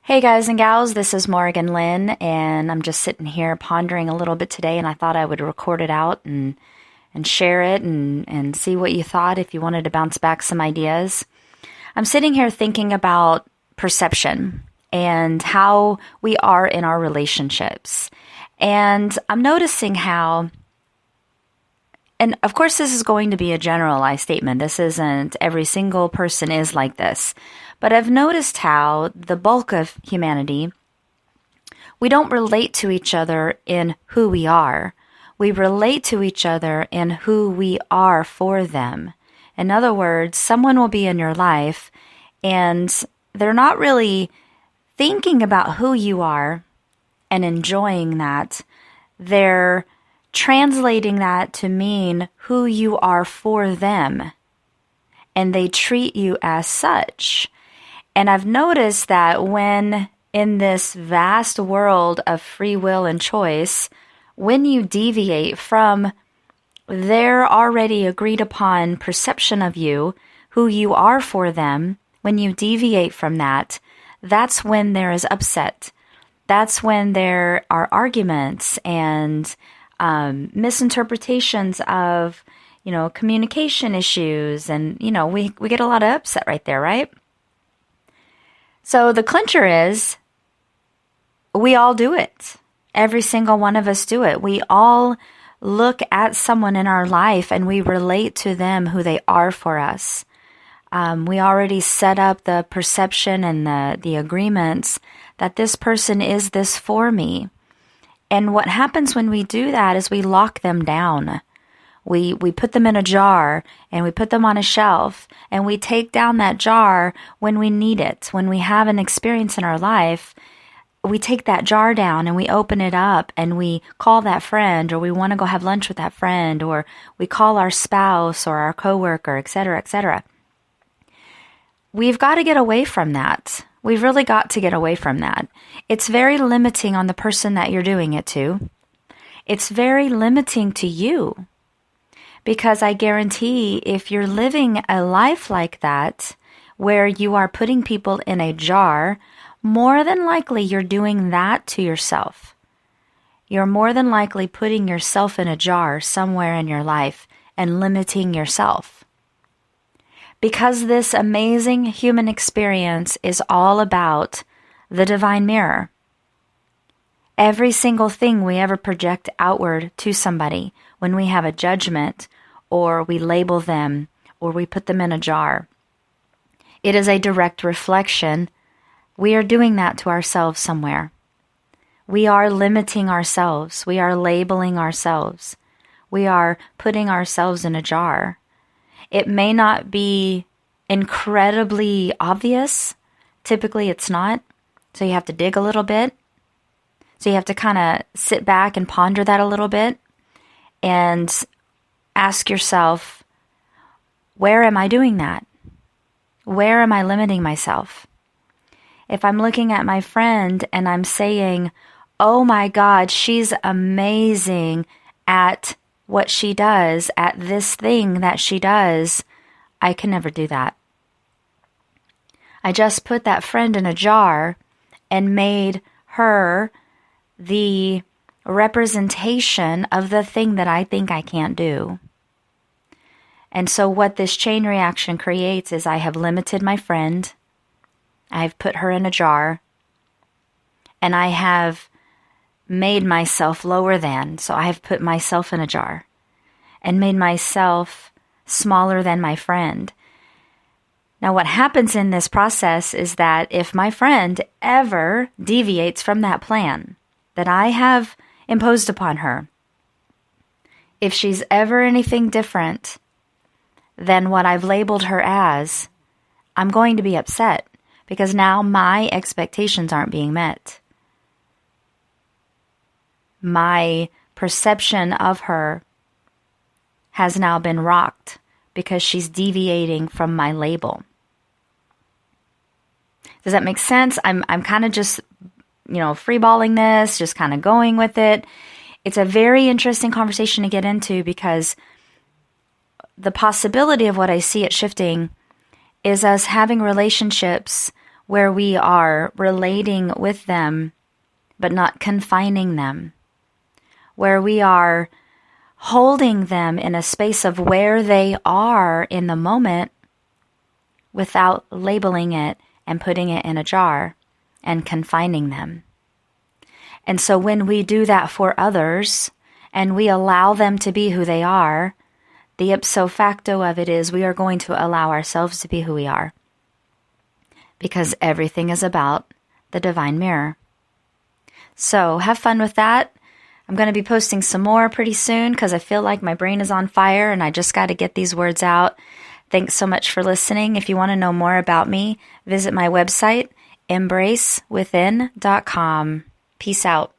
Hey guys and gals, this is Morgan Lynn, and I'm just sitting here pondering a little bit today, and I thought I would record it out and share it and see what you thought if you wanted to bounce back some ideas. I'm sitting here thinking about perception and how we are in our relationships. And I'm noticing how, and of course this is going to be a generalized statement. This isn't every single person is like this. But I've noticed how the bulk of humanity, we don't relate to each other in who we are. We relate to each other in who we are for them. In other words, someone will be in your life and they're not really thinking about who you are and enjoying that. They're translating that to mean who you are for them. And they treat you as such. And I've noticed that when in this vast world of free will and choice, when you deviate from their already agreed upon perception of you, who you are for them, when you deviate from that, that's when there is upset. That's when there are arguments and misinterpretations of, communication issues. And, we get a lot of upset right there, right? So the clincher is, we all do it. Every single one of us do it. We all look at someone in our life and we relate to them who they are for us. We already set up the perception and the agreements that this person is this for me. And what happens when we do that is we lock them down. We put them in a jar and we put them on a shelf and we take down that jar when we need it. When we have an experience in our life, we take that jar down and we open it up and we call that friend, or we want to go have lunch with that friend, or we call our spouse or our coworker, etc., etc. We've got to get away from that. We've really got to get away from that. It's very limiting on the person that you're doing it to. It's very limiting to you. Because I guarantee if you're living a life like that, where you are putting people in a jar, more than likely you're doing that to yourself. You're more than likely putting yourself in a jar somewhere in your life and limiting yourself. Because this amazing human experience is all about the divine mirror. Every single thing we ever project outward to somebody, when we have a judgment, or we label them, or we put them in a jar, it is a direct reflection. We are doing that to ourselves somewhere. We are limiting ourselves. We are labeling ourselves. We are putting ourselves in a jar. It may not be incredibly obvious. Typically, it's not. So you have to dig a little bit. So you have to kind of sit back and ponder that a little bit and ask yourself, where am I doing that? Where am I limiting myself? If I'm looking at my friend and I'm saying, oh my God, she's amazing at what she does, at this thing that she does, I can never do that. I just put that friend in a jar and made her the representation of the thing that I think I can't do. And so what this chain reaction creates is I have limited my friend, I've put her in a jar, and I have made myself lower than. So I have put myself in a jar and made myself smaller than my friend. Now what happens in this process is that if my friend ever deviates from that plan that I have imposed upon her, if she's ever anything different than what I've labeled her as, I'm going to be upset because now my expectations aren't being met. My perception of her has now been rocked because she's deviating from my label. Does that make sense? I'm kind of just, freeballing this, just kind of going with it. It's a very interesting conversation to get into because the possibility of what I see it shifting is us having relationships where we are relating with them but not confining them, where we are holding them in a space of where they are in the moment without labeling it and putting it in a jar and confining them. And so when we do that for others and we allow them to be who they are, the ipso facto of it is we are going to allow ourselves to be who we are, because everything is about the divine mirror. So have fun with that. I'm going to be posting some more pretty soon because I feel like my brain is on fire and I just got to get these words out. Thanks so much for listening. If you want to know more about me, visit my website, embracewithin.com. Peace out.